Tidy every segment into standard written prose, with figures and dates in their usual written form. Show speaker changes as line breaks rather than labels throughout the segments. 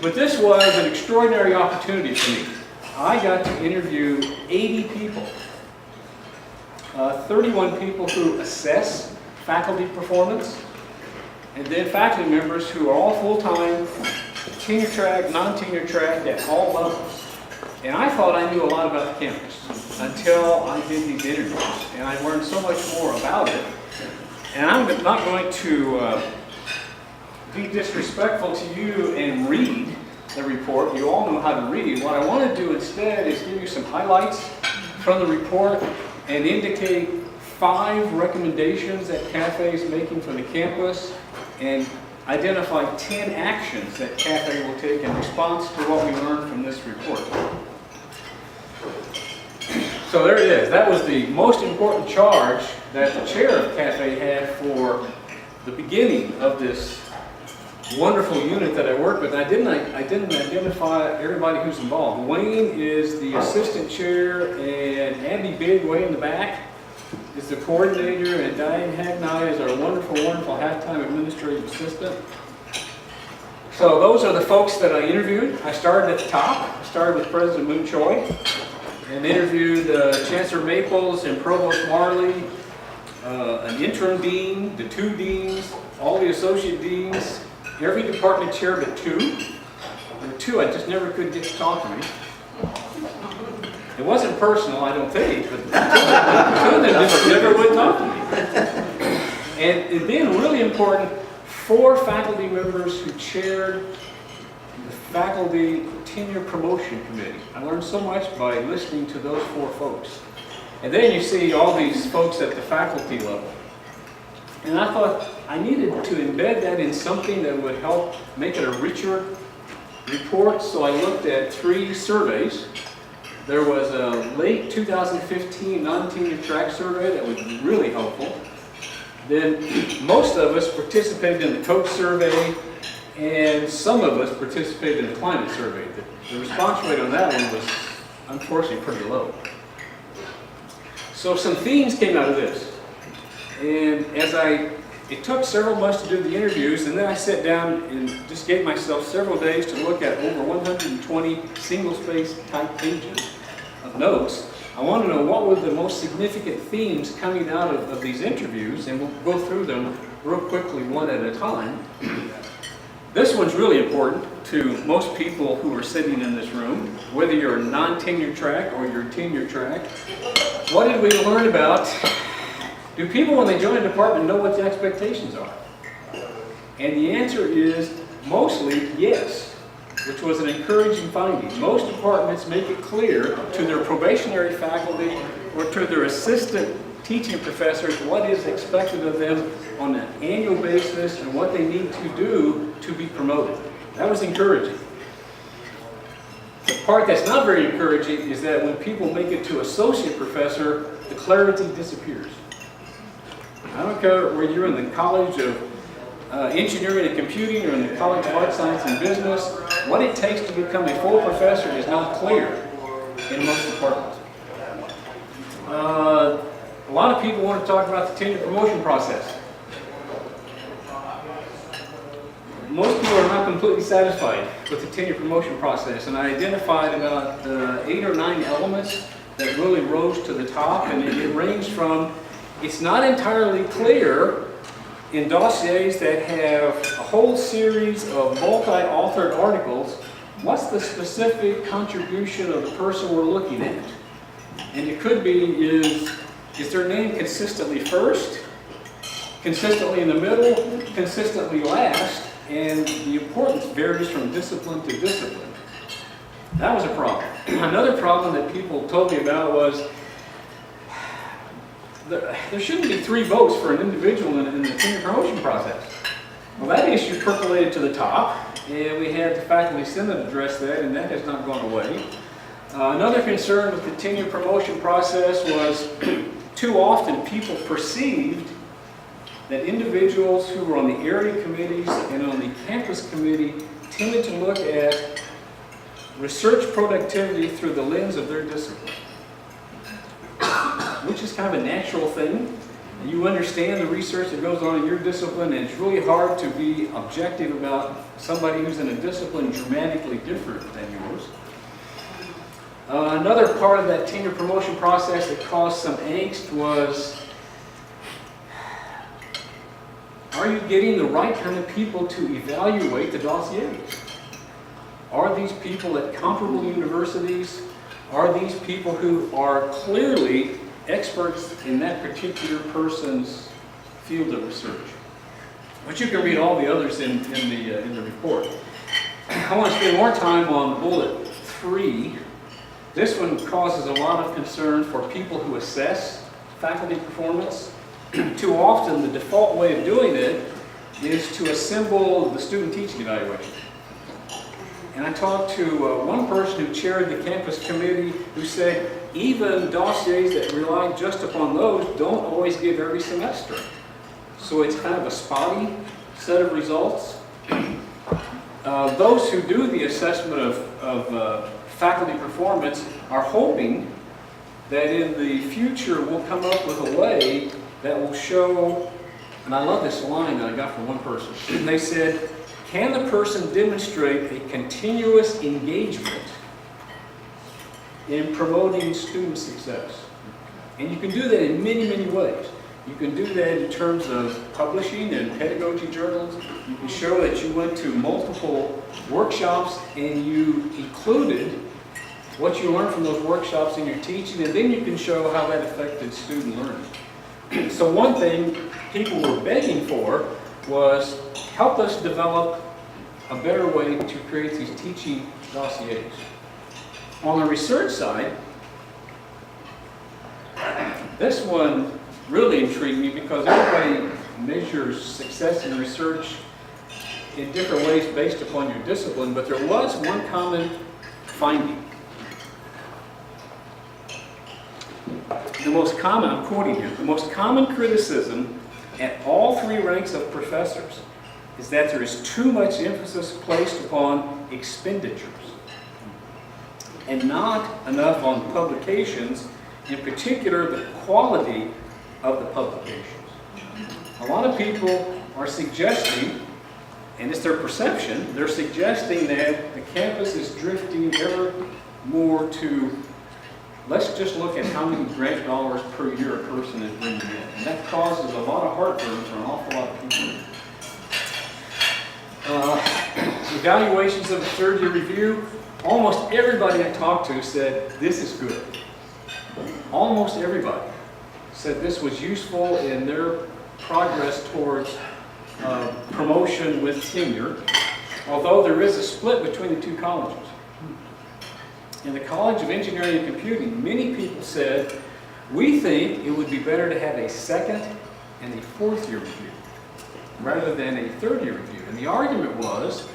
But this was an extraordinary opportunity for me. I got to interview 80 people, 31 people who assess faculty performance, and then faculty members who are all full-time, tenure track, non-tenure track at all levels. And I thought I knew a lot about the campus until I did these interviews, and I learned so much more about it. And I'm not going to be disrespectful to you and read the report. You all know how to read. What I want to do instead is give you some highlights from the report and indicate 5 recommendations that CAFE is making for the campus and identify 10 actions that CAFE will take in response to what we learned from this report. So there it is. That was the most important charge that the chair of CAFE had for the beginning of this wonderful unit that I work with. I didn't identify everybody who's involved. Wayne is the assistant chair, and Andy Big way in the back is the coordinator, and Diane Hagnai is our wonderful, wonderful half-time administrative assistant. So those are the folks that I interviewed. I started at the top. I started with President Moon Choi and interviewed Chancellor Maples and Provost Marley, an interim dean, the 2 deans, all the associate deans, every department chair but 2. There were 2 I just never could get to talk to me. It wasn't personal, I don't think, but 2 of them just never would talk to me. And then, really important, 4 faculty members who chaired the faculty tenure promotion committee. I learned so much by listening to those 4 folks. And then you see all these folks at the faculty level. And I thought I needed to embed that in something that would help make it a richer report, so I looked at 3 surveys. There was a late 2015 non-tenure track survey that was really helpful. Then most of us participated in the coach survey, and some of us participated in the climate survey. The response rate on that one was unfortunately pretty low. So some themes came out of this. And it took several months to do the interviews, and then I sat down and just gave myself several days to look at over 120 single-space type pages of notes. I want to know what were the most significant themes coming out of these interviews, and we'll go through them real quickly one at a time. This one's really important to most people who are sitting in this room, whether you're a non-tenure track or you're tenure track. What did we learn about? Do people, when they join a department, know what the expectations are? And the answer is mostly yes, which was an encouraging finding. Most departments make it clear to their probationary faculty or to their assistant teaching professors what is expected of them on an annual basis and what they need to do to be promoted. That was encouraging. The part that's not very encouraging is that when people make it to associate professor, the clarity disappears. I don't care whether you're in the College of Engineering and Computing or in the College of Art, Science, and Business, what it takes to become a full professor is not clear in most departments. A lot of people want to talk about the tenure promotion process. Most people are not completely satisfied with the tenure promotion process, and I identified about 8 or 9 elements that really rose to the top, and it ranged from, it's not entirely clear in dossiers that have a whole series of multi-authored articles, what's the specific contribution of the person we're looking at? And it could be, is their name consistently first, consistently in the middle, consistently last, and the importance varies from discipline to discipline. That was a problem. Another problem that people told me about was there shouldn't be 3 votes for an individual in the tenure promotion process. Well, that issue percolated to the top, and we had the faculty senate address that, and that has not gone away. Another concern with the tenure promotion process was too often people perceived that individuals who were on the area committees and on the campus committee tended to look at research productivity through the lens of their discipline, which is kind of a natural thing, and you understand the research that goes on in your discipline, and it's really hard to be objective about somebody who's in a discipline dramatically different than yours. Another part of that tenure promotion process that caused some angst was, are you getting the right kind of people to evaluate the dossiers? Are these people at comparable universities? Are these people who are clearly experts in that particular person's field of research? But you can read all the others in the report. I want to spend more time on bullet 3. This one causes a lot of concern for people who assess faculty performance. Too often, the default way of doing it is to assemble the student teaching evaluation. And I talked to one person who chaired the campus committee who said even dossiers that rely just upon those don't always give every semester. So it's kind of a spotty set of results. Those who do the assessment of faculty performance are hoping that in the future we'll come up with a way that will show, and I love this line that I got from one person. They said, can the person demonstrate a continuous engagement in promoting student success? And you can do that in many, many ways. You can do that in terms of publishing in pedagogy journals. You can show that you went to multiple workshops and you included what you learned from those workshops in your teaching, and then you can show how that affected student learning. So one thing people were begging for was, help us develop a better way to create these teaching dossiers. On the research side, this one really intrigued me because everybody measures success in research in different ways based upon your discipline, but there was one common finding. The most common, I'm quoting here, the most common criticism at all 3 ranks of professors is that there is too much emphasis placed upon expenditures and not enough on publications, in particular the quality of the publications. A lot of people are suggesting, and it's their perception, they're suggesting that the campus is drifting ever more to, let's just look at how many grant dollars per year a person is bringing in. And that causes a lot of heartburn for an awful lot of people. Evaluations of a third-year review, almost everybody I talked to said, this is good. Almost everybody said this was useful in their progress towards promotion with tenure, although there is a split between the 2 colleges. In the College of Engineering and Computing, many people said, we think it would be better to have a 2nd and a 4th-year review rather than a 3rd-year review. And the argument was,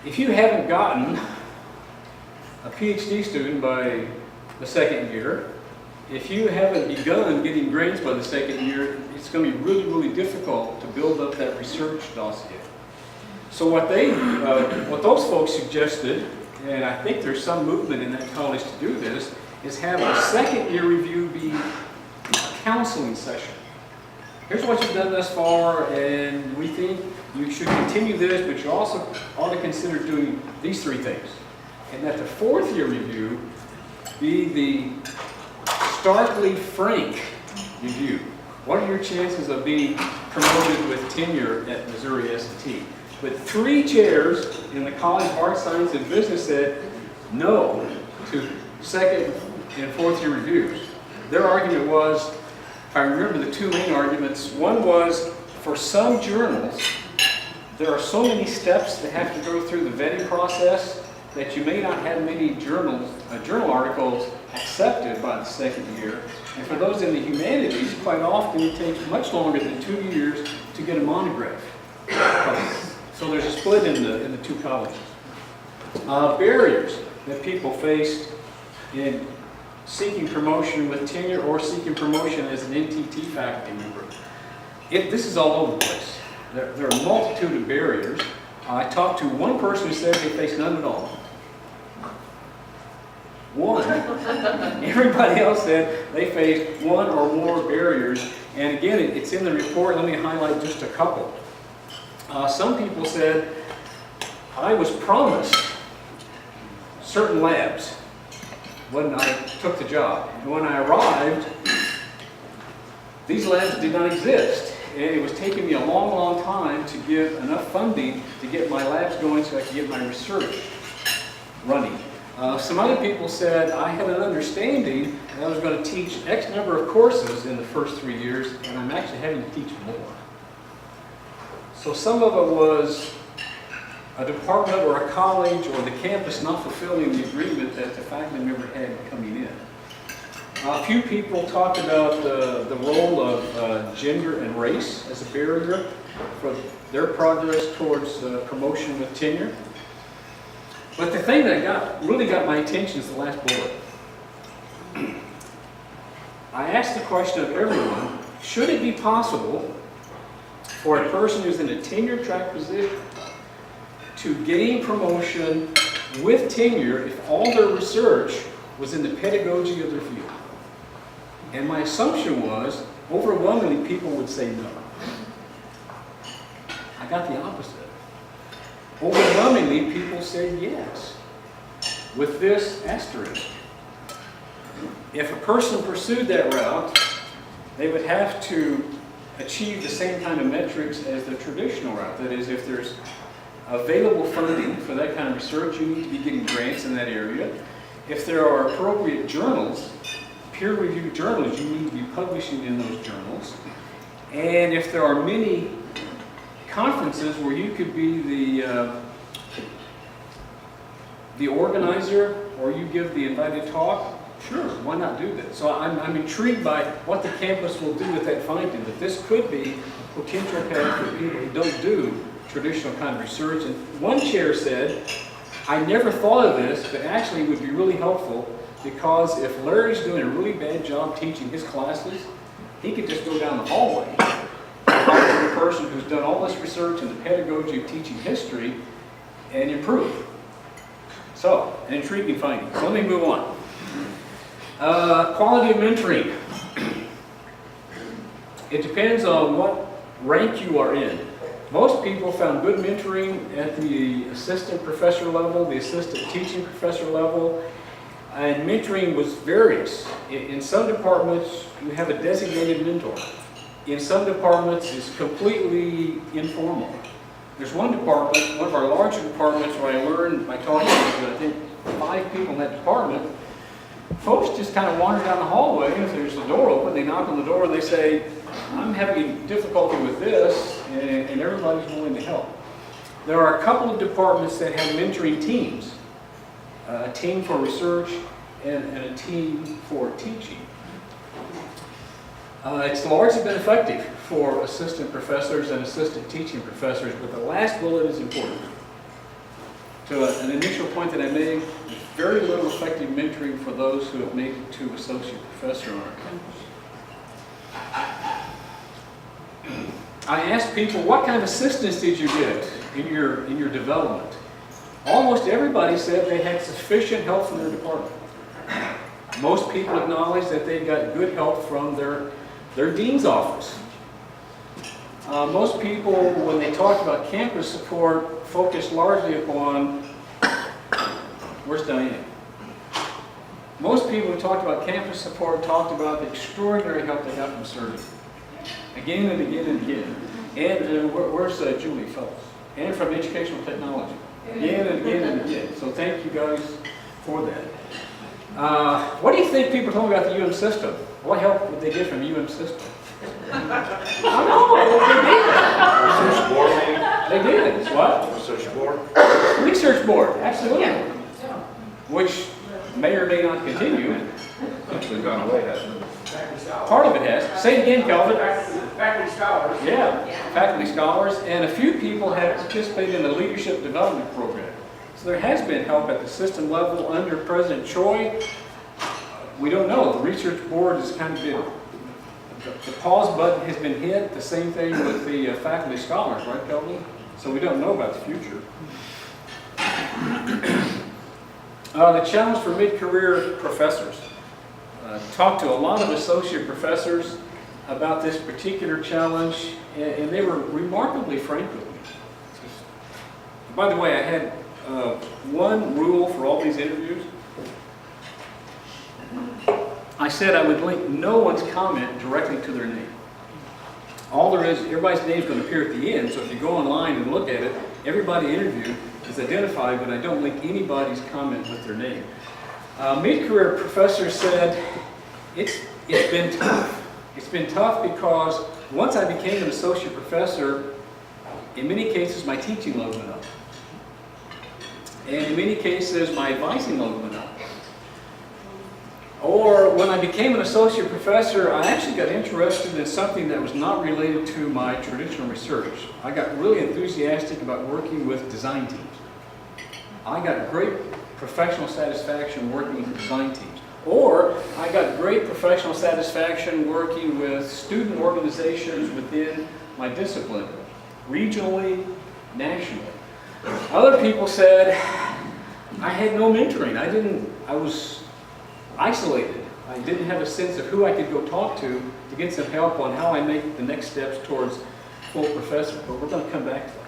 if you haven't gotten a PhD student by the 2nd year, if you haven't begun getting grades by the 2nd year, it's going to be really, really difficult to build up that research dossier. So what those folks suggested, and I think there's some movement in that college to do this, is have a 2nd-year review be a counseling session. Here's what you've done thus far, and we think you should continue this, but you also ought to consider doing these 3 things. And that the 4th-year review be the starkly frank review. What are your chances of being promoted with tenure at Missouri S&T? But 3 chairs in the College of Arts, Science, and Business said no to 2nd and 4th-year reviews. Their argument was, if I remember the 2 main arguments, one was, for some journals, there are so many steps that have to go through the vetting process that you may not have many journal articles accepted by the 2nd year. And for those in the humanities, quite often it takes much longer than 2 years to get a monograph. So there's a split in the 2 colleges. Barriers that people faced in seeking promotion with tenure or seeking promotion as an NTT faculty member. This is all over the place. There are a multitude of barriers. I talked to one person who said they faced none at all. one. Everybody else said they faced one or more barriers. And again, it's in the report. Let me highlight just a couple. Some people said, I was promised certain labs when I took the job. And when I arrived, these labs did not exist. And it was taking me a long, long time to get enough funding to get my labs going so I could get my research running. Some other people said I had an understanding that I was going to teach X number of courses in the first 3 years, and I'm actually having to teach more. So some of it was a department or a college or the campus not fulfilling the agreement that the faculty member had coming in. A few people talked about the role of gender and race as a barrier for their progress towards promotion with tenure. But the thing that really got my attention is the last bullet. I asked the question of everyone, should it be possible for a person who's in a tenure track position to gain promotion with tenure if all their research was in the pedagogy of their field? And my assumption was, overwhelmingly, people would say no. I got the opposite. Overwhelmingly, people said yes, with this asterisk. If a person pursued that route, they would have to achieve the same kind of metrics as the traditional route. That is, if there's available funding for that kind of research, you need to be getting grants in that area. If there are appropriate journals, peer-reviewed journals, you need to be publishing in those journals. And if there are many conferences where you could be the organizer, or you give the invited talk, sure, why not do that? So I'm intrigued by what the campus will do with that finding, that this could be a potential path for people who don't do traditional kind of research. And one chair said, I never thought of this, but actually it would be really helpful, because if Larry's doing a really bad job teaching his classes, he could just go down the hallway, talk to the person who's done all this research in the pedagogy of teaching history, and improve. So, an intriguing finding. So let me move on. Quality of mentoring. It depends on what rank you are in. Most people found good mentoring at the assistant professor level, the assistant teaching professor level, and mentoring was various. In some departments, you have a designated mentor. In some departments, it's completely informal. There's one department, one of our larger departments, where I learned by talking to, I think, 5 people in that department. Folks just kind of wander down the hallway, and if there's a door open, they knock on the door and they say, I'm having difficulty with this, and everybody's willing to help. There are a couple of departments that have mentoring teams. A team for research and a team for teaching. It's largely been effective for assistant professors and assistant teaching professors, but the last bullet is important. To an initial point that I made, there's very little effective mentoring for those who have made it to associate professor on our campus. I asked people, what kind of assistance did you get in your development? Almost everybody said they had sufficient help from their department. Most people acknowledged that they got good help from their dean's office. Most people, when they talked about campus support, focused largely upon, where's Diane? Most people who talked about campus support talked about the extraordinary help they got from serving. Again and again and again. And where's Julie Fellows? And from educational technology. Again and again and again. So thank you guys for that. What do you think people told me about the UM system? What help would they get from the UM system? I know, they did. They did. What?
Research board?
Research board, absolutely. Yeah. Which may or may not continue.
Actually gone away, hasn't it?
Part of it has. Say it again, Calvin.
Faculty scholars.
Yeah, faculty scholars, and a few people have participated in the leadership development program. So there has been help at the system level under President Choi. We don't know. The research board has kind of been, the pause button has been hit. The same thing with the faculty scholars, right, Kelvin? So we don't know about the future. The challenge for mid-career professors. Talked to a lot of associate professors about this particular challenge, and they were remarkably frank with me. By the way, I had one rule for all these interviews. I said I would link no one's comment directly to their name. All there is, everybody's name is going to appear at the end, so if you go online and look at it, everybody interviewed is identified, but I don't link anybody's comment with their name. Mid-career professor said, it's been tough. It's been tough because once I became an associate professor, in many cases my teaching load went up. And in many cases my advising load went up. Or when I became an associate professor, I actually got interested in something that was not related to my traditional research. I got really enthusiastic about working with design teams. I got great professional satisfaction working with design teams. Or I got great professional satisfaction working with student organizations within my discipline, regionally, nationally. Other people said, I had no mentoring. I was isolated. I didn't have a sense of who I could go talk to get some help on how I make the next steps towards full professor. But we're going to come back to that.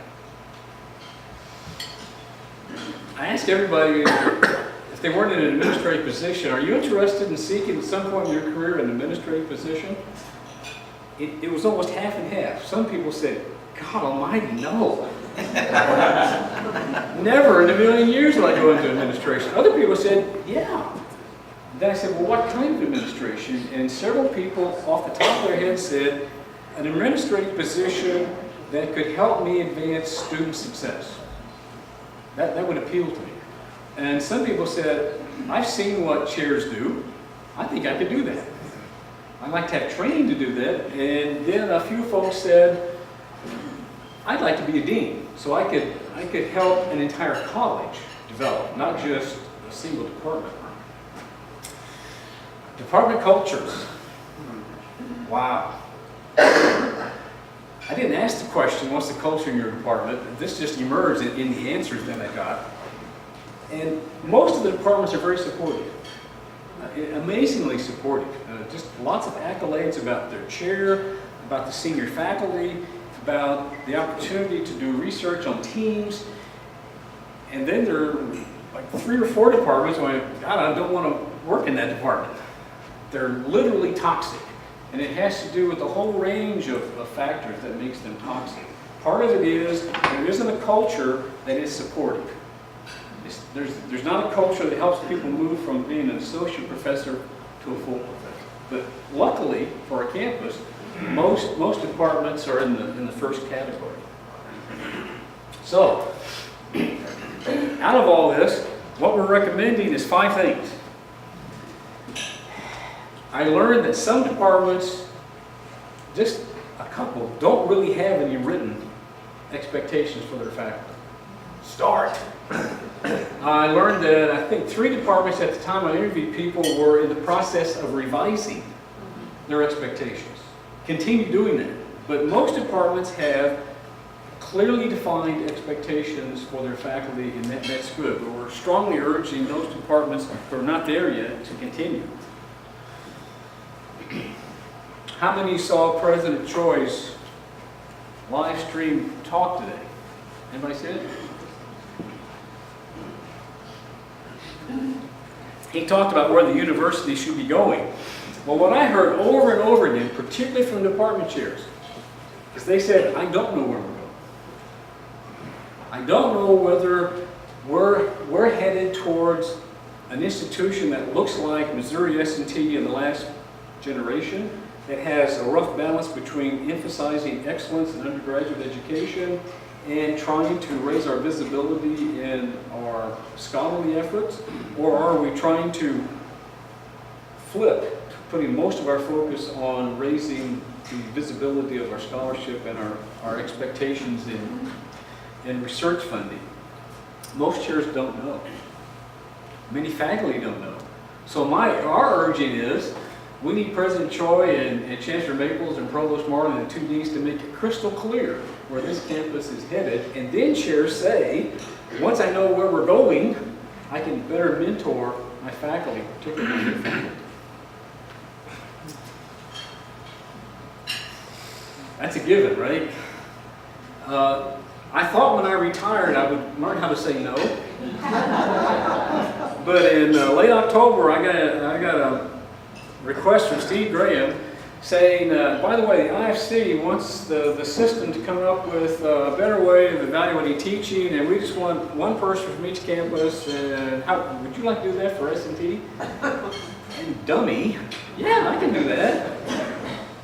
I asked everybody if they weren't in an administrative position, are you interested in seeking at some point in your career an administrative position? It was almost half and half. Some people said, God almighty, no. Never in a million years will I go into administration. Other people said, yeah. Then I said, well, what kind of administration? And several people off the top of their heads said, an administrative position that could help me advance student success. That would appeal to me. And some people said, I've seen what chairs do. I think I could do that. I'd like to have training to do that. And then a few folks said, I'd like to be a dean. So I could help an entire college develop, not just a single department. Department cultures. Wow. I didn't ask the question, what's the culture in your department? This just emerged in the answers that I got. And most of the departments are very supportive. Amazingly supportive. Just lots of accolades about their chair, about the senior faculty, about the opportunity to do research on teams. And then there are like 3 or 4 departments where God, I don't want to work in that department. They're literally toxic. And it has to do with a whole range of factors that makes them toxic. Part of it is there isn't a culture that is supportive. There's not a culture that helps people move from being an associate professor to a full professor. But luckily for our campus, most departments are in the first category. So, out of all this, what we're recommending is 5 things. I learned that some departments, just a couple, don't really have any written expectations for their faculty. Start. I learned that I think 3 departments at the time I interviewed people were in the process of revising their expectations. Continue doing that. But most departments have clearly defined expectations for their faculty, and that's good. But we're strongly urging those departments who are not there yet to continue. How many saw President Choi's live stream talk today? Anybody see it? He talked about where the university should be going. Well, what I heard over and over again, particularly from department chairs, is they said, I don't know where we're going. I don't know whether we're headed towards an institution that looks like Missouri S&T in the last generation, that has a rough balance between emphasizing excellence in undergraduate education and trying to raise our visibility in our scholarly efforts, or are we trying to flip, putting most of our focus on raising the visibility of our scholarship and our expectations in research funding? Most chairs don't know. Many faculty don't know. So our urging is, we need President Choi and Chancellor Maples and Provost Martin and 2 deans to make it crystal clear where this campus is headed, and then chairs say, once I know where we're going, I can better mentor my faculty, particularly my new faculty. That's a given, right? I thought when I retired I would learn how to say no. But in late October, I got a request from Steve Graham saying, by the way, the IFC wants the system to come up with a better way of evaluating teaching, and we just want one person from each campus, and how would you like to do that for S&T? And dummy, yeah, I can do that.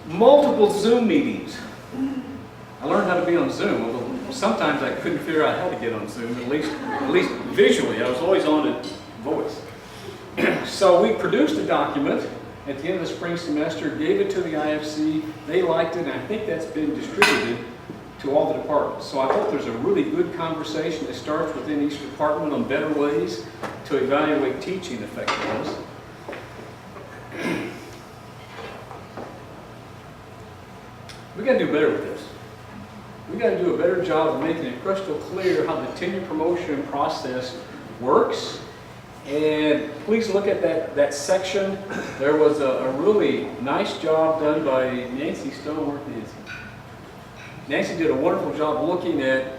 Multiple Zoom meetings. I learned how to be on Zoom, although sometimes I couldn't figure out how to get on Zoom, at least visually. I was always on it voice. So we produced a document at the end of the spring semester, gave it to the IFC, they liked it, and I think that's been distributed to all the departments. So I hope there's a really good conversation that starts within each department on better ways to evaluate teaching effectiveness. We got to do better with this. We got to do a better job of making it crystal clear how the tenure promotion process works. And please look at that section. There was a really nice job done by Nancy Stone. Where's Nancy? Nancy did a wonderful job looking at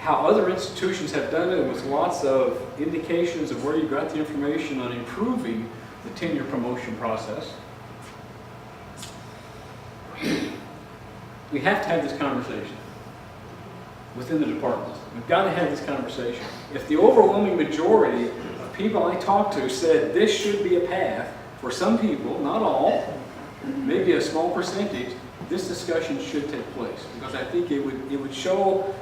how other institutions have done it with lots of indications of where you got the information on improving the tenure promotion process. We have to have this conversation within the departments. We've got to have this conversation. If the overwhelming majority of people I talked to said this should be a path, for some people, not all, maybe a small percentage, this discussion should take place. Because I think it would show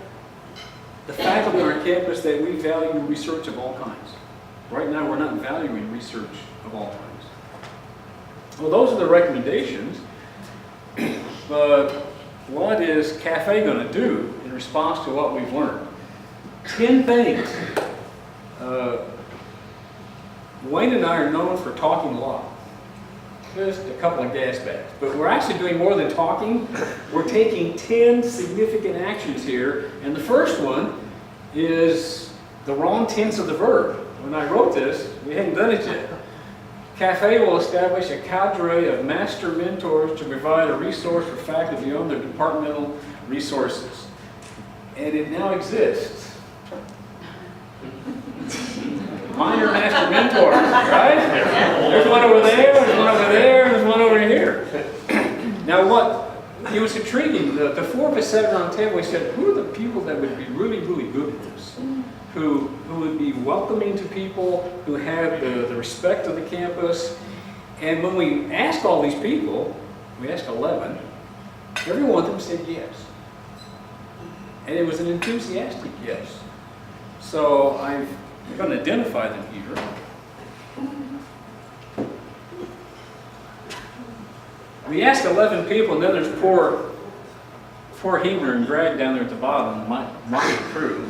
the faculty on our campus that we value research of all kinds. Right now we're not valuing research of all kinds. Well, those are the recommendations, but what is CAFE going to do in response to what we've learned? 10 things. Wayne and I are known for talking a lot. Just a couple of gas bags. But we're actually doing more than talking. We're taking 10 significant actions here. And the first one is the wrong tense of the verb. When I wrote this, we hadn't done it yet. CAFE will establish a cadre of master mentors to provide a resource for faculty beyond their departmental resources. And it now exists. Minor master mentors, right? There's one over there, there's one over there, there's one over here. Now it was intriguing. The four of us sat around the table, we said, who are the people that would be really, really good at this? Who would be welcoming to people, who have the respect of the campus. And when we asked all these people, we asked 11, every one of them said yes. And it was an enthusiastic yes. So I'm going to identify them here. We asked 11 people, and then there's poor Hebner and Greg down there at the bottom, my crew.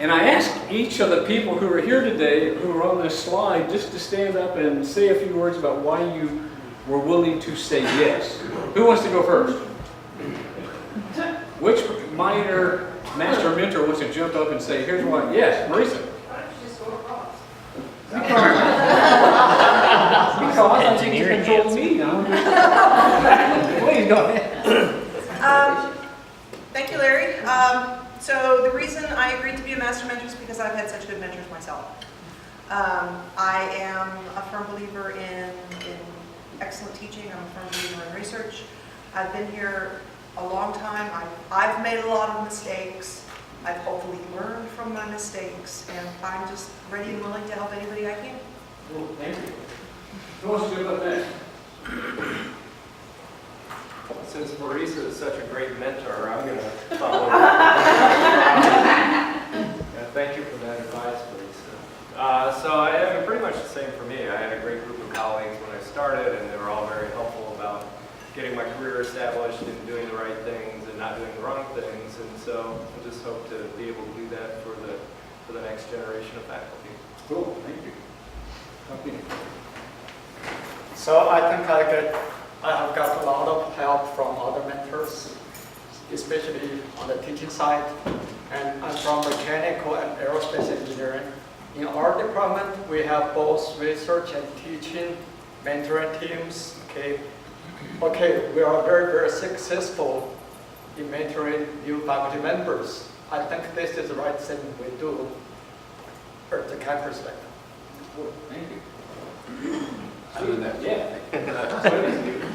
And I asked each of the people who are here today, who are on this slide, just to stand up and say a few words about why you were willing to say yes. Who wants to go first? Which minor master or mentor wants to jump up and say, here's why? Yes, Marisa.
Why don't you just go across?
Because I think you control the meeting. Please go ahead.
Thank you, Larry. So the reason I agreed to be a master mentor is because I've had such good mentors myself. I am a firm believer in excellent teaching. I'm a firm believer in research. I've been here a long time. I've made a lot of mistakes. I've hopefully learned from my mistakes, and I'm just ready and willing to help anybody I can.
Well, thank you. Who wants to do about that?
Since Marisa is such a great mentor, I'm going to follow. Thank you for that advice, Marisa. So I have pretty much the same for me. I had a great group of colleagues when I started, and they were all very helpful about getting my career established and doing the right things and not doing the wrong things. And so I just hope to be able to do that for the next generation of faculty.
Cool, thank you. Okay.
So I think I have got a lot of help from other mentors, especially on the teaching side. And I'm from mechanical and aerospace engineering. In our department, we have both research and teaching mentoring teams. Okay, we are very, very successful in mentoring new faculty members. I think this is the right thing we do from the campus perspective.
Thank you.
Other than that,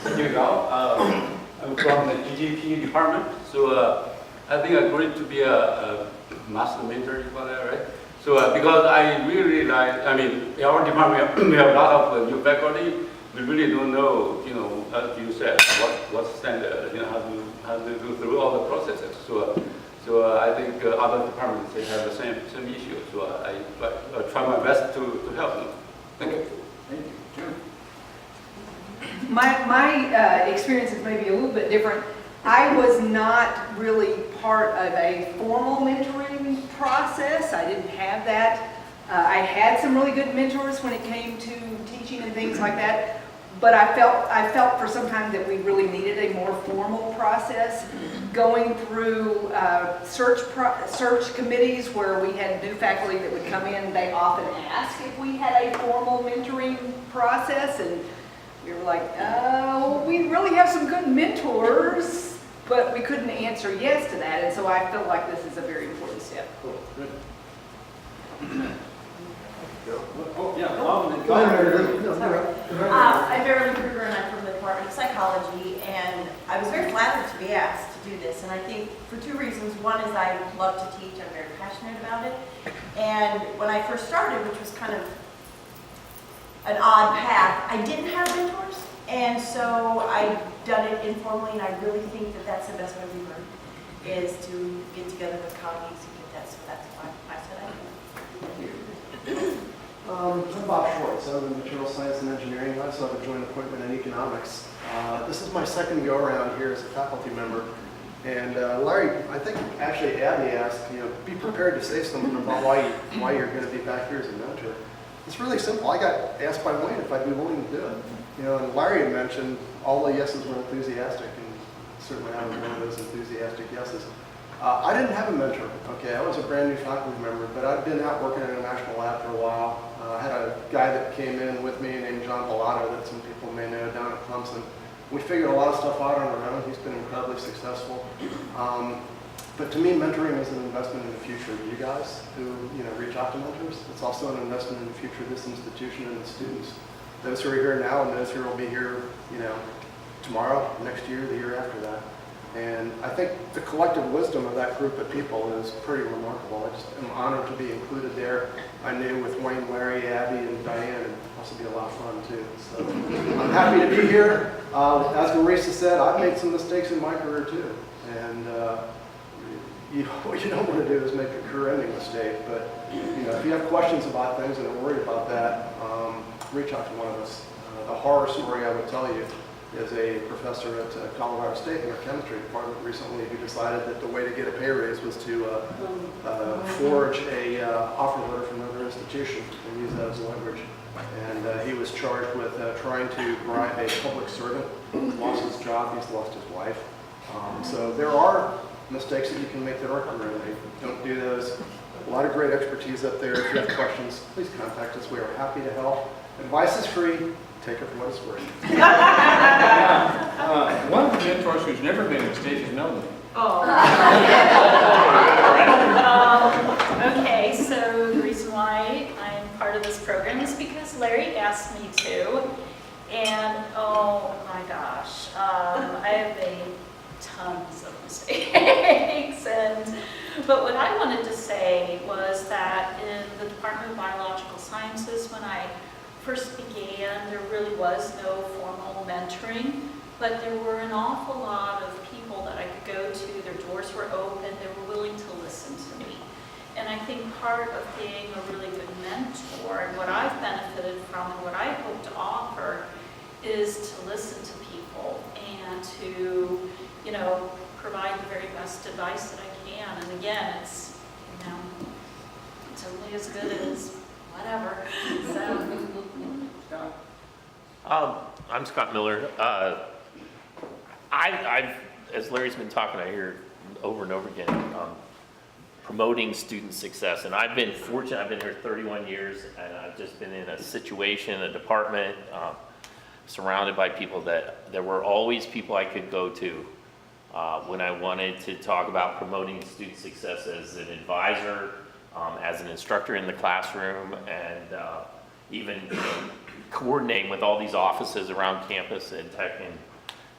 So, here you go. I'm from the GGP department, so I think I'm going to be a master mentor for that, right? So because I really like, I mean, in our department we have a lot of new faculty. We really don't know, you know, as you said, what's standard, you know, how to go through all the processes. So I think other departments they have the same issue. So I try my best to help them. Thank you.
Thank you. Jim?
My experience is maybe a little bit different. I was not really part of a formal mentoring process. I didn't have that. I had some really good mentors when it came to teaching and things like that, but I felt for some time that we really needed a more formal process. Going through search committees where we had new faculty that would come in, they often asked if we had a formal mentoring process, and we were like, oh, we really have some good mentors, but we couldn't answer yes to that, and so I felt like this is a very important step.
Cool. Good.
Oh, yeah.
I'm Beverly Kruger, and I'm from the Department of Psychology, and I was very flattered to be asked to do this, and I think for two reasons. One is I love to teach, I'm very passionate about it, and when I first started, which was kind of an odd path, I didn't have mentors, and so I've done it informally, and I really think that that's the best way we learn, is to get together with colleagues and get that, so that's why I said I do.
I'm Bob Schwartz. I'm in material science and engineering. I also have a joint appointment in economics. This is my second go around here as a faculty member. And Larry, I think actually Abby asked, you know, be prepared to say something about why you're going to be back here as a mentor. It's really simple. I got asked by Wayne if I'd be willing to do it. You know, and Larry had mentioned all the yeses were enthusiastic, and certainly I was one of those enthusiastic yeses. I didn't have a mentor, okay? I was a brand new faculty member, but I'd been out working in a national lab for a while. I had a guy that came in with me named John Bellato that some people may know down at Clemson. We figured a lot of stuff out on our own. He's been incredibly successful. But to me, mentoring is an investment in the future of you guys who, you know, reach out to mentors. It's also an investment in the future of this institution and its students. Those who are here now and those who will be here, you know, tomorrow, next year, the year after that. And I think the collective wisdom of that group of people is pretty remarkable. I just am honored to be included there. I knew with Wayne, Larry, Abby, and Diane, it'd also be a lot of fun too. So I'm happy to be here. As Marisa said, I've made some mistakes in my career too. And what you don't want to do is make a career-ending mistake. But you know, if you have questions about things and are worried about that, reach out to one of us. The horror story I would tell you is a professor at Colorado State in our chemistry department recently who decided that the way to get a pay raise was to forge a offer letter from another institution and use that as leverage. And he was charged with trying to bribe a public servant. He's lost his job, he's lost his wife. So there are mistakes that you can make that are career-ending. Don't do those. A lot of great expertise up there. If you have questions, please contact us. We are happy to help. Advice is free. Take it for what it's worth.
One of the mentors who's never made a mistake is Melanie.
Oh. Okay, so the reason why I'm part of this program is because Larry asked me to, and oh my gosh, I have made tons of mistakes, but what I wanted to say was that in the Department of Biological Sciences, when I first began, there really was no formal mentoring, but there were an awful lot of people that I could go to. Their doors were open, they were willing to listen to me. And I think part of being a really good mentor and what I've benefited from and what I hope to offer is to listen to people and to, you know, provide the very best advice that I can. And again, it's, you know, it's only as good as whatever. So.
I'm Scott Miller. I've, as Larry's been talking, I hear over and over again, promoting student success. And I've been fortunate, I've been here 31 years, and I've just been in a situation, a department, surrounded by people that there were always people I could go to when I wanted to talk about promoting student success as an advisor, as an instructor in the classroom, and even coordinating with all these offices around campus and tech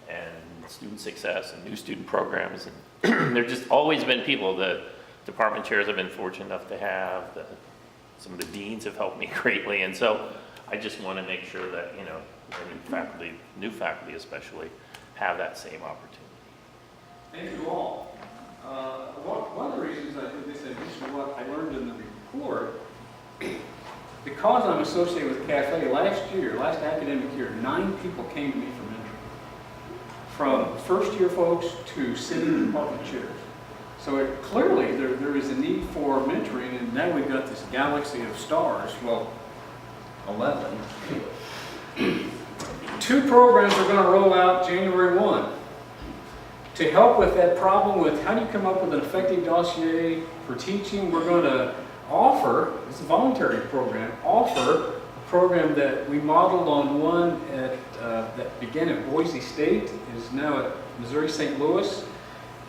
and student success and new student programs. And there's just always been people. The department chairs I've been fortunate enough to have. Some of the deans have helped me greatly, and so I just want to make sure that new faculty especially, have that same opportunity.
Thank you all. One of the reasons I did this, in addition to what I learned in the report, because I'm associated with CAFE, last academic year, 9 people came to me for mentoring. From first year folks to sitting department chairs. So clearly there is a need for mentoring, and now we've got this galaxy of stars, well, 11. 2 programs are going to roll out January 1. To help with that problem with how do you come up with an effective dossier for teaching, we're going to offer, it's a voluntary program, offer a program that we modeled on one that began at Boise State, is now at Missouri St. Louis.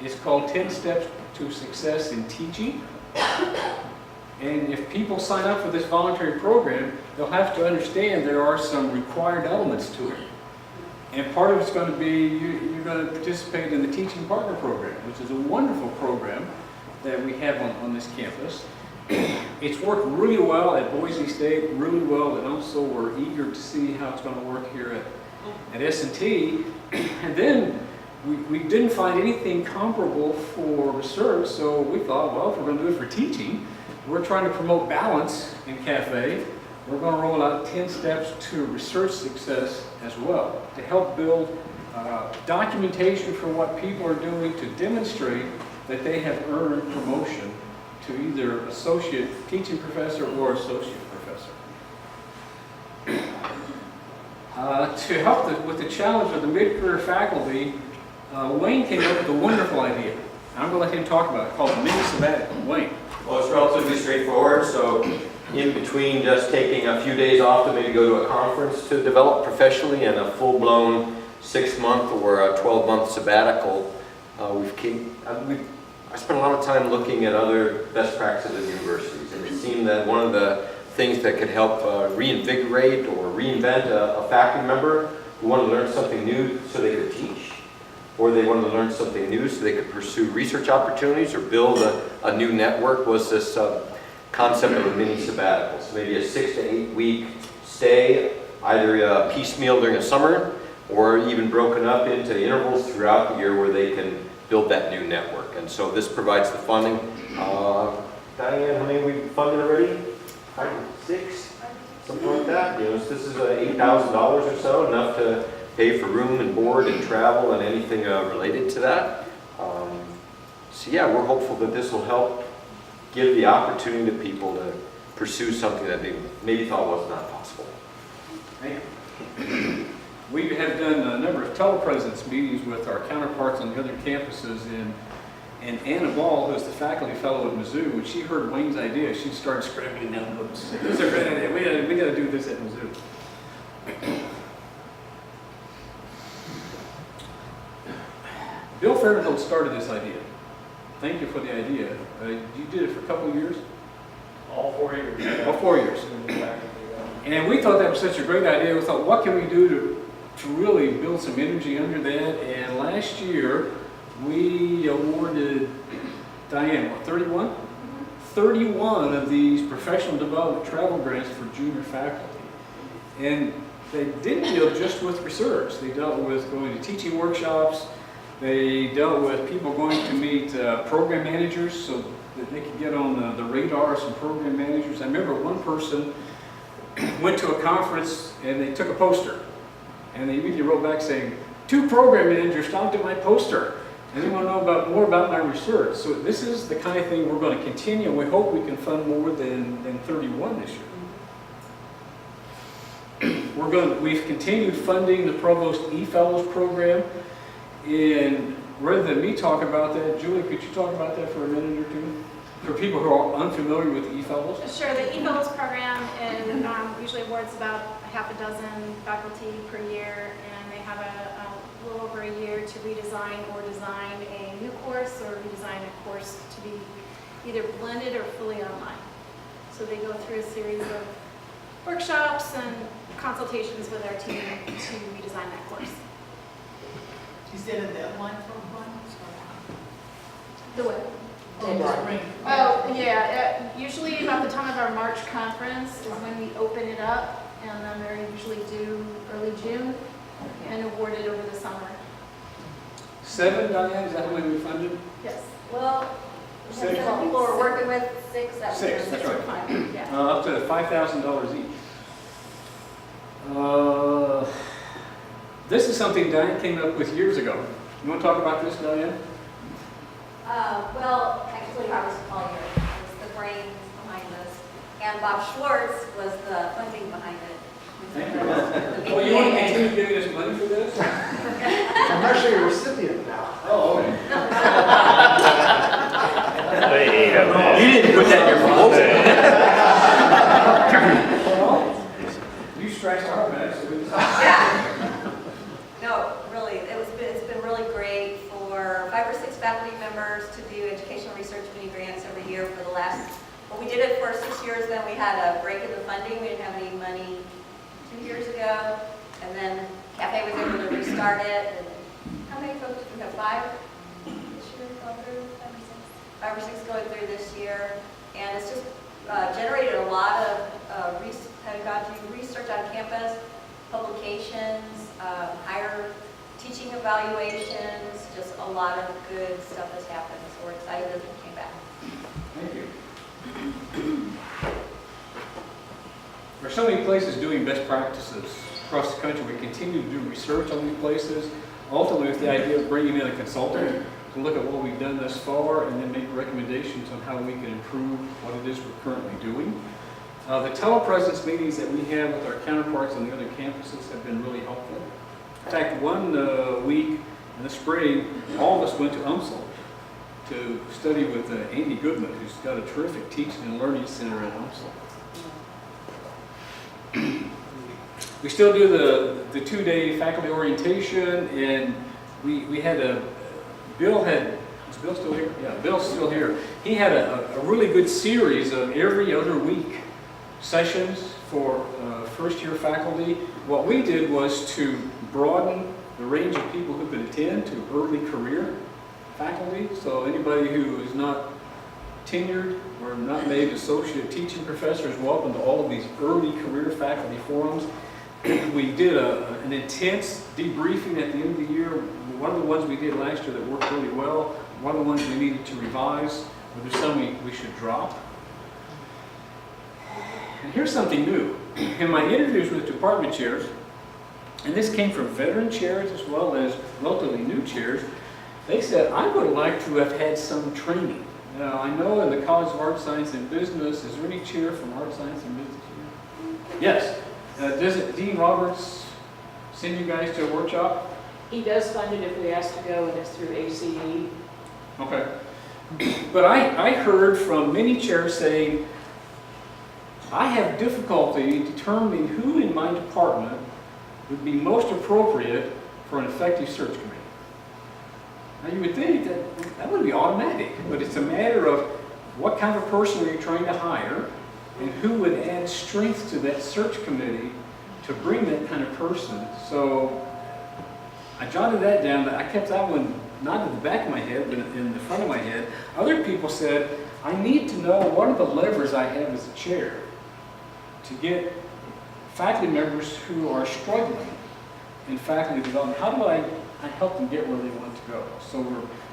It's called 10 Steps to Success in Teaching. And if people sign up for this voluntary program, they'll have to understand there are some required elements to it. And part of it's going to be you're going to participate in the Teaching Partner Program, which is a wonderful program that we have on this campus. It's worked really well at Boise State, really well, and also we're eager to see how it's going to work here at S&T. And then we didn't find anything comparable for research, so we thought, well, if we're going to do it for teaching, we're trying to promote balance in CAFE. We're going to roll out 10 steps to research success as well, to help build documentation for what people are doing to demonstrate that they have earned promotion to either associate teaching professor or associate professor. To help with the challenge of the mid-career faculty, Wayne came up with a wonderful idea. I'm going to let him talk about it, called mini-sabbatical. Wayne.
Well, it's relatively straightforward. So in between just taking a few days off to maybe go to a conference to develop professionally and a full-blown 6-month or a 12-month sabbatical, I spent a lot of time looking at other best practices at universities, and it seemed that one of the things that could help reinvigorate or reinvent a faculty member who wanted to learn something new so they could teach, or they wanted to learn something new so they could pursue research opportunities or build a new network, was this concept of a mini-sabbatical. So maybe a 6 to 8 week stay, either piecemeal during the summer or even broken up into intervals throughout the year where they can build that new network. And so this provides the funding. Diane, how many we've funded already? 5, 6, something like that. You know, so this is $8,000 or so, enough to pay for room and board and travel and anything related to that. So yeah, we're hopeful that this will help give the opportunity to people to pursue something that they maybe thought was not possible.
Thank you. We have done a number of telepresence meetings with our counterparts on the other campuses, and Anna Ball, who's the faculty fellow at Mizzou, when she heard Wayne's idea, she started scrambling down notes. This is a great idea. We got to do this at Mizzou. Bill Fairfield started this idea. Thank you for the idea. You did it for a couple of years?
All 4 years.
All 4 years. And we thought that was such a great idea. We thought, what can we do to really build some energy under that? And last year, we awarded, Diane, what, 31? 31 of these professional development travel grants for junior faculty. And they didn't deal just with research. They dealt with going to teaching workshops. They dealt with people going to meet program managers so that they could get on the radar of some program managers. I remember one person went to a conference and they took a poster. And they immediately wrote back saying, 2 program managers stopped at my poster. And they want to know more about my research. So this is the kind of thing we're going to continue. We hope we can fund more than 31 this year. We've continued funding the Provost eFellows program. And rather than me talk about that, Julie, could you talk about that for a minute or two? for people who are unfamiliar with eFellows?
Sure, the eFellows program is, usually awards about half a dozen faculty per year, and they have a little over a year to redesign or design a new course or redesign a course to be either blended or fully online. So they go through a series of workshops and consultations with our team to redesign that course.
You said a deadline for one?
The what?
Spring.
Oh, yeah, usually about the time of our March conference is when we open it up, and then they're usually due early June and awarded over the summer.
7, Diane, is that how many we funded?
Yes.
Well, we have
6.
some people we're working with, 6, that was
6, that's right.
Fine, yeah.
Up to $5,000 each. This is something Diane came up with years ago. You want to talk about this, Diane?
Well, actually, Harvest Collier was the brains behind this, and Bob Schwartz was the funding behind it.
Thank you. Well, you want to continue giving us money for this?
I'm actually a recipient now.
Oh, okay.
You didn't put that in your proposal.
You scratched our back, so we
Yeah. No, really, it's been really great for 5 or 6 faculty members to do educational research mini grants every year for the last, well, we did it for 6 years, then we had a break in the funding. We didn't have any money 2 years ago, and then Cafe was able to restart it. And how many folks do we have? 5 this year going through? 5 or 6 going through this year, and it's just generated a lot of pedagogy research on campus, publications, higher teaching evaluations, just a lot of good stuff has happened. So we're excited that it came back.
Thank you. There are so many places doing best practices across the country. We continue to do research on these places. Ultimately, with the idea of bringing in a consultant to look at what we've done thus far and then make recommendations on how we can improve what it is we're currently doing. The telepresence meetings that we have with our counterparts on the other campuses have been really helpful. In fact, one week in the spring, all of us went to UMSL to study with Amy Goodman, who's got a terrific teaching and learning center at UMSL. We still do the 2-day faculty orientation, and we had is Bill still here? Yeah, Bill's still here. He had a really good series of every other week sessions for first-year faculty. What we did was to broaden the range of people who could attend to early career faculty. So anybody who is not tenured or not made associate teaching professor is welcome to all of these early career faculty forums. We did an intense debriefing at the end of the year. One of the ones we did last year that worked really well, one of the ones we needed to revise, but there's some we should drop. And here's something new. In my interviews with department chairs, and this came from veteran chairs as well as relatively new chairs, they said, I would like to have had some training. Now, I know in the College of Art, Science, and Business, is there any chair from Art, Science, and Business here? Yes. Does Dean Roberts send you guys to a workshop?
He does fund it if we ask to go, and it's through ACE.
Okay. But I heard from many chairs saying, I have difficulty determining who in my department would be most appropriate for an effective search committee. Now you would think that would be automatic, but it's a matter of what kind of person are you trying to hire and who would add strength to that search committee to bring that kind of person. So I jotted that down, but I kept that one not in the back of my head, but in the front of my head. Other people said, I need to know what are the levers I have as a chair to get faculty members who are struggling in faculty development. How do I help them get where they want to go? So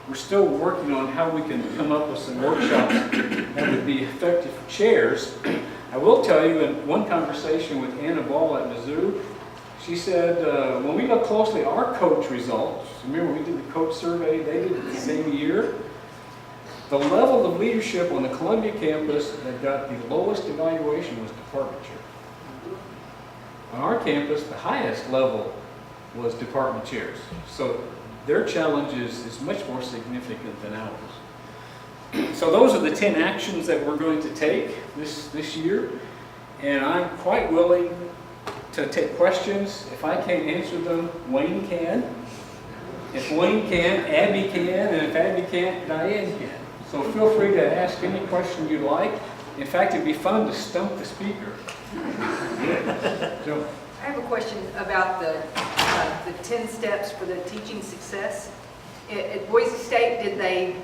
we're still working on how we can come up with some workshops that would be effective for chairs. I will tell you, in one conversation with Anna Ball at Mizzou, she said, when we look closely at our coach results, remember we did the coach survey, they did it the same year, the level of leadership on the Columbia campus that got the lowest evaluation was department chair. On our campus, the highest level was department chairs. So their challenge is much more significant than ours. So those are the 10 actions that we're going to take this year. And I'm quite willing to take questions. If I can't answer them, Wayne can. If Wayne can, Abby can. And if Abby can't, Diane can. So feel free to ask any question you like. In fact, it'd be fun to stump the speaker. So,
I have a question about the 10 steps for the teaching success. At Boise State, did they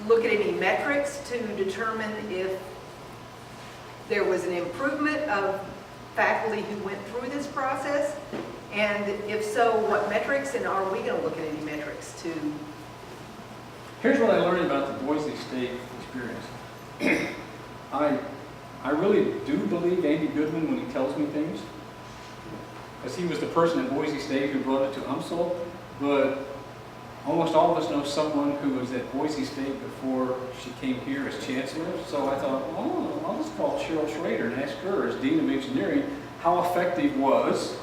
look at any metrics to determine if there was an improvement of faculty who went through this process? And if so, what metrics, and are we going to look at any metrics to?
here's what I learned about the Boise State experience. I really do believe Andy Goodman when he tells me things, because he was the person at Boise State who brought it to UMSL, but almost all of us know someone who was at Boise State before she came here as chancellor. So I thought, oh, I'll just call Cheryl Schrader and ask her as dean of engineering how effective was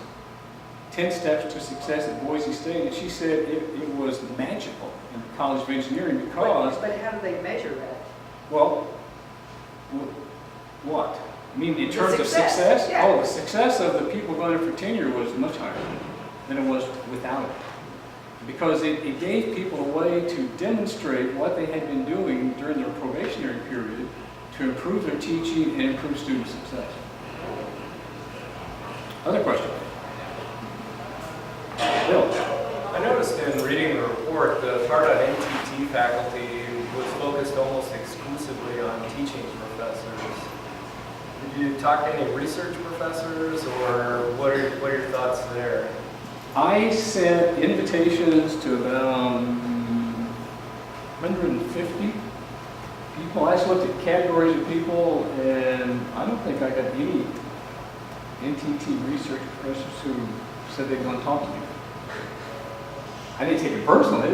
10 steps to success at Boise State. And she said it was magical in the College of Engineering because...
But how do they measure that?
Well, what? I mean, in terms of
success?
success?
Yeah.
Oh, the success of the people going for tenure was much higher than it was without it. Because it gave people a way to demonstrate what they had been doing during their probationary period to improve their teaching and improve student success. Other question? Bill?
I noticed in reading the report, the part on NTT faculty was focused almost exclusively on teaching professors. Did you talk to any research professors, or what are your thoughts there?
I sent invitations to about 150 people. I just looked at categories of people, and I don't think I got any NTT research professors who said they'd want to talk to me. I didn't take it personally.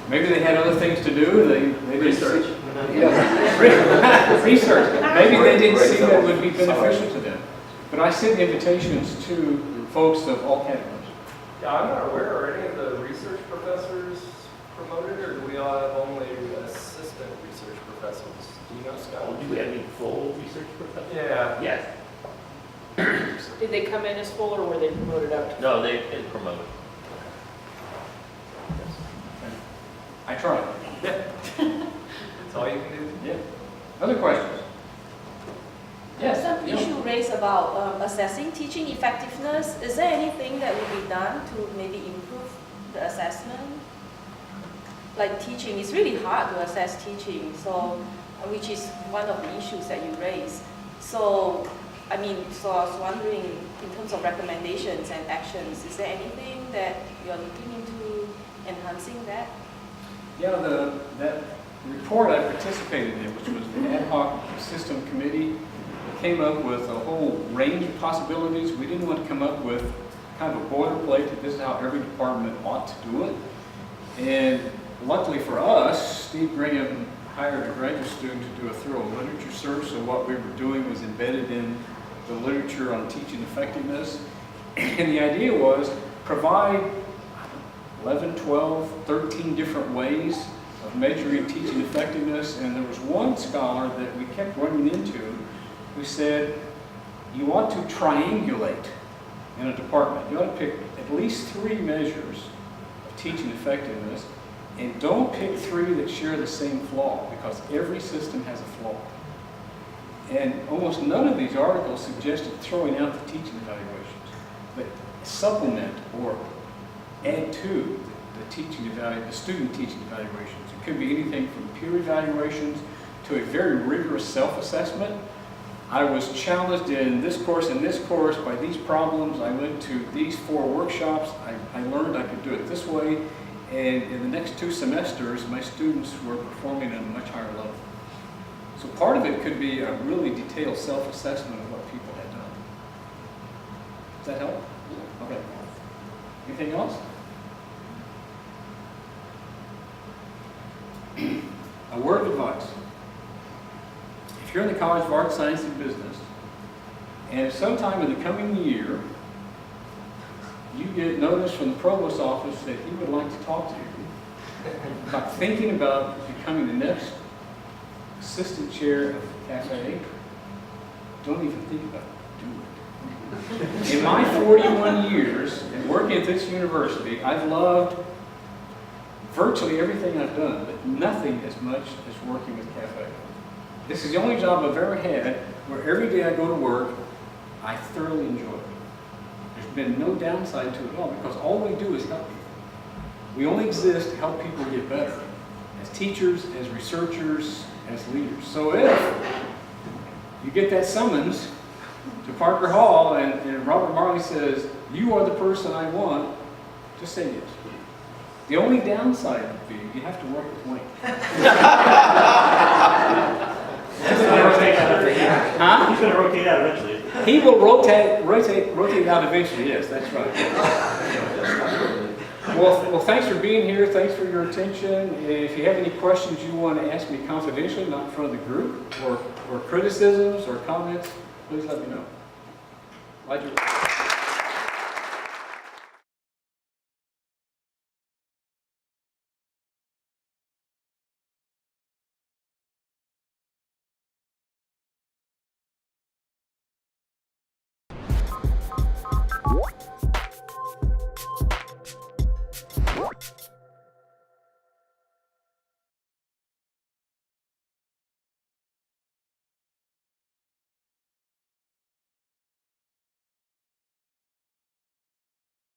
Maybe they had other things to do. They
Research.
Yeah. Research. Maybe they didn't see that would be beneficial to them. But I sent invitations to folks of all categories.
Yeah, I'm not aware. Are any of the research professors promoted, or do we all have only assistant research professors? Do you know, Scott?
Do we have any full research professors?
Yeah.
Yes.
Did they come in as full, or were they promoted up to?
No, they've been promoted.
I tried.
That's all you can do?
Yeah. Other questions? Yes.
Some issue raised about assessing teaching effectiveness. Is there anything that will be done to maybe improve the assessment? Like teaching, it's really hard to assess teaching, so which is one of the issues that you raised. So, I was wondering, in terms of recommendations and actions, is there anything that you're looking into enhancing that?
Yeah, that report I participated in, which was the ad hoc system committee, came up with a whole range of possibilities. We didn't want to come up with kind of a boilerplate that this is how every department ought to do it. And luckily for us, Steve Graham hired a graduate student to do a thorough literature search, so what we were doing was embedded in the literature on teaching effectiveness. And the idea was provide 11, 12, 13 different ways of measuring teaching effectiveness. And there was one scholar that we kept running into who said, you ought to triangulate in a department. You ought to pick at least 3 measures of teaching effectiveness, and don't pick 3 that share the same flaw, because every system has a flaw. And almost none of these articles suggested throwing out the teaching evaluations, but supplement or add to the student teaching evaluations. It could be anything from peer evaluations to a very rigorous self-assessment. I was challenged in this course and this course by these problems. I went to these 4 workshops. I learned I could do it this way. And in the next 2 semesters, my students were performing at a much higher level. So part of it could be a really detailed self-assessment of what people had done. Does that help? Okay. Anything else? A word of advice. If you're in the College of Arts, Science, and Business, and if sometime in the coming year you get notice from the Provost office that he would like to talk to you about thinking about becoming the next assistant chair of cafe, don't even think about it. Do it. In my 41 years and working at this university, I've loved virtually everything I've done, but nothing as much as working with cafe. This is the only job I've ever had where every day I go to work, I thoroughly enjoy it. There's been no downside to it at all because all we do is help people. We only exist to help people get better as teachers, as researchers, as leaders. So if you get that summons to Parker Hall and Robert Marley says, you are the person I want, just say yes. The only downside would be you have to work with Wayne.
He's going to rotate out every year.
Huh?
He's going to rotate out eventually.
He will rotate out eventually, yes, that's right. Well, thanks for being here. Thanks for your attention. If you have any questions you want to ask me confidentially, not in front of the group, or criticisms or comments, please let me know. Glad you